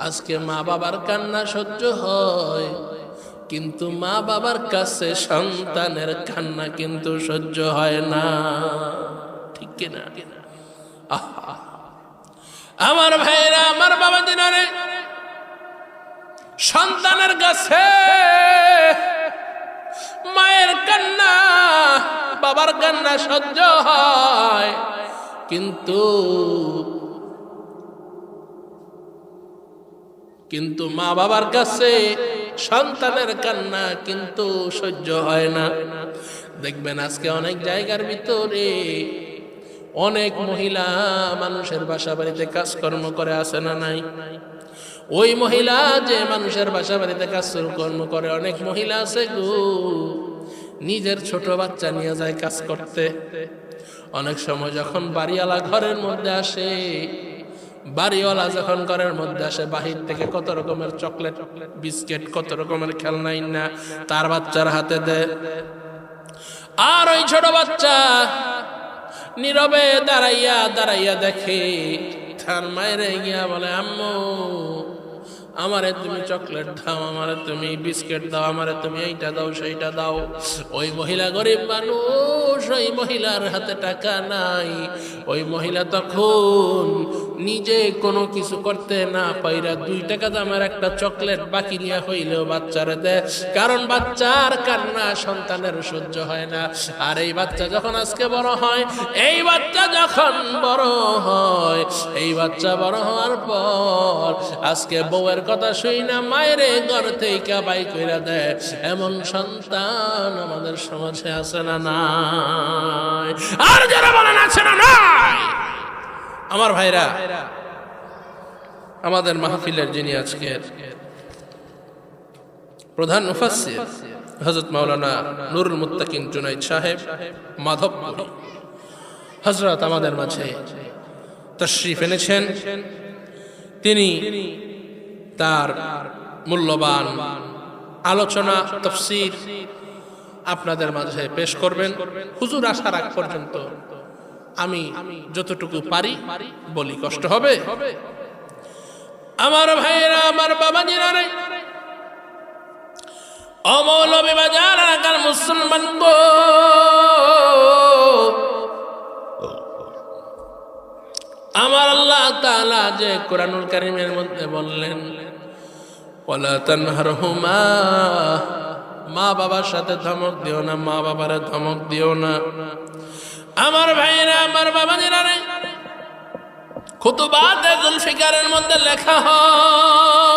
আজকে মা বাবার কান্না সহ্য হয়, কিন্তু মা বাবার কাছে সন্তানের কান্না কিন্তু সহ্য হয় না। ঠিক কিনা? আমার ভাইরা, আমার বাবা দিনারে, সন্তানের কাছে মায়ের কান্না, বাবার কান্না সহ্য হয়, কিন্তু মা বাবার কাছে সন্তানের কান্না কিন্তু সহ্য হয় না। দেখবেন আজকে অনেক জায়গার ভিতরে অনেক মহিলা মানুষের বাসা বাড়িতে কাজকর্ম করে, আসে না নাই? ওই মহিলা যে মানুষের বাসা বাড়িতে কাজকর্ম করে, অনেক মহিলা আছে গো, নিজের ছোট বাচ্চা নিয়ে যায় কাজ করতে। অনেক সময় যখন বাড়িওয়ালা ঘরের মধ্যে আসে, বাড়িওয়ালা যখন ঘরের মধ্যে আসে, বাহির থেকে কত রকমের চকলেট, বিস্কিট, কত রকমের খেলনা ইন্না তার বাচ্চার হাতে দেয়। আর ওই ছোট বাচ্চা নীরবে দাঁড়াইয়া দাঁড়াইয়া দেখে, তার মায়ের গিয়া বলে, আম্মু, আমারে তুমি চকলেট দাও, আমারে তুমি বিস্কিট দাও, আমারে তুমি এইটা দাও, সেইটা দাও। ওই মহিলা গরিব মানুষ, ওই মহিলার হাতে টাকা নাই। ওই মহিলা তখন নিজে কোনো কিছু করতে না পাইরা 2 টাকা দামের একটা চকলেট বাকি নিয়ে হইলেও বাচ্চারে দেয়, কারণ বাচ্চার কান্না সন্তানের সহ্য হয় না। আর এই বাচ্চা যখন আজকে বড় হয়, এই বাচ্চা যখন বড় হয়, এই বাচ্চা বড় হওয়ার পর আজকে বউয়ের কথা শুই না মায়ের ঘর থেকে বাই কইরা দেয়, এমন সন্তান আমাদের সমাজে আছে না নাই? আর যারা বলেন আছে না নাই? আমার ভাইরা, আমাদের মাহফিলের যিনি আজকের প্রধান মুফাসসির হযরত মাওলানা নুরুল মুত্তাকিন জুনাইদ সাহেব মাধবপুর হযরত আমাদের মাঝে তাশরীফ এনেছেন। তিনি তার মূল্যবান আলোচনা, তাফসীর আপনাদের মাঝে পেশ করবেন। হুজুর আসার আগ পর্যন্ত আমি যতটুকু পারি বলি, কষ্ট হবে? আমার ভাইয়েরা, আমার বাবা জিনারে, ও মৌলভী বাজার এলাকার মুসলমান গো, আমার আল্লাহ তাআলা যে কোরআনুল কারীমের মধ্যে বললেন, ওয়ালা তানহারহুমা, মা বাবার সাথে ধমক দিও না, মা বাবারে ধমক দিও না। আমার ভাইরা, আমার বাবা জিনারে, খুতুবাতে জুলফিকারের মধ্যে লেখা হয়,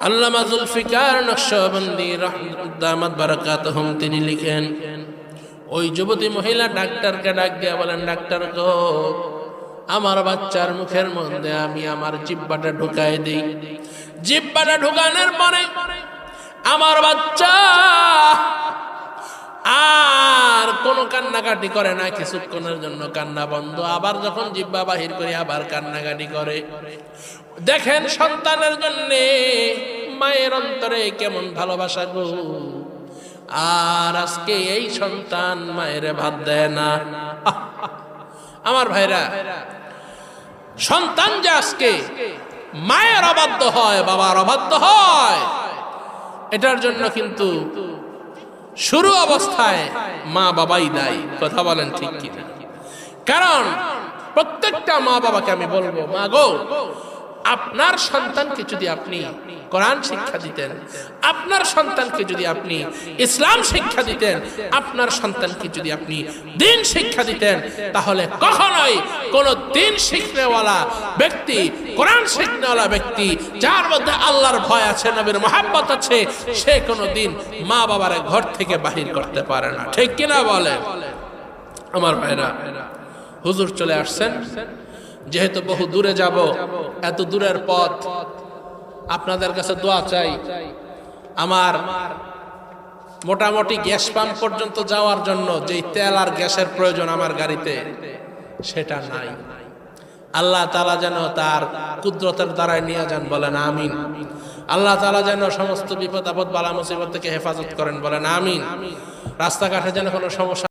আল্লামা জুলফিকার নকশবন্দি দামাত বারাকাতুহুম তিনি লিখেন, ওই যুবতী মহিলা ডাক্তারকে ডাক দিয়া বলেন, ডাক্তার গো, আমার বাচ্চার মুখের মধ্যে আমি আমার জিহ্বাটা ঢুকাই দিই, জিহ্বাটা ঢুকানোর পরে আমার বাচ্চা আর কোনো কান্নাকাটি করে না, কিছুক্ষণের জন্য কান্না বন্ধ, আবার যখন জিহ্বা বাহির করে আবার কান্নাকাটি করে। দেখেন সন্তানের জন্য মায়ের অন্তরে কেমন ভালোবাসা গো। আর আজকে এই সন্তান মায়ের ভাত দেয় না। আমার ভাইরা, সন্তান যে আজকে মায়ের অবাধ্য হয়, বাবার অবাধ্য হয়, এটার জন্য কিন্তু শুরু অবস্থায় মা বাবাই দায়ী। কথা বলেন ঠিক কিনা? কারণ প্রত্যেকটা মা বাবাকে আমি বলবো, মা গো, আপনার সন্তানকে যদি আপনি কোরআন শিক্ষা দিতেন, আপনার সন্তানকে যদি আপনি ইসলাম শিক্ষা দিতেন, আপনার সন্তানকে যদি আপনি দ্বীন শিক্ষা দিতেন, তাহলে কখনোই কোন দ্বীন শিখনেওয়ালা ব্যক্তি, কোরআন শিখনেওয়ালা ব্যক্তি, যার মধ্যে আল্লাহর ভয় আছে, নবীর মহাব্বত আছে, সে কোনদিন মা বাবার ঘর থেকে বাহির করতে পারে না। ঠিক কিনা বলেন? আমার ভাইরা, হুজুর চলে আসছেন, যেহেতু বহু দূরে যাব, এত দূরের পথ, আপনাদের কাছে দোয়া চাই। আমার মোটামুটি গ্যাস পাম্প পর্যন্ত যাওয়ার জন্য যেই তেল আর গ্যাসের প্রয়োজন আমার গাড়িতে, সেটা নাই। আল্লাহ তাআলা যেন তার কুদরতের দ্বারাই নিয়ে যান, বলেন আমিন। আল্লাহ তাআলা যেন সমস্ত বিপদ আপদ বালা মুসিবত থেকে হেফাজত করেন, বলেন আমিন। রাস্তাঘাটে যেন কোনো সমস্যা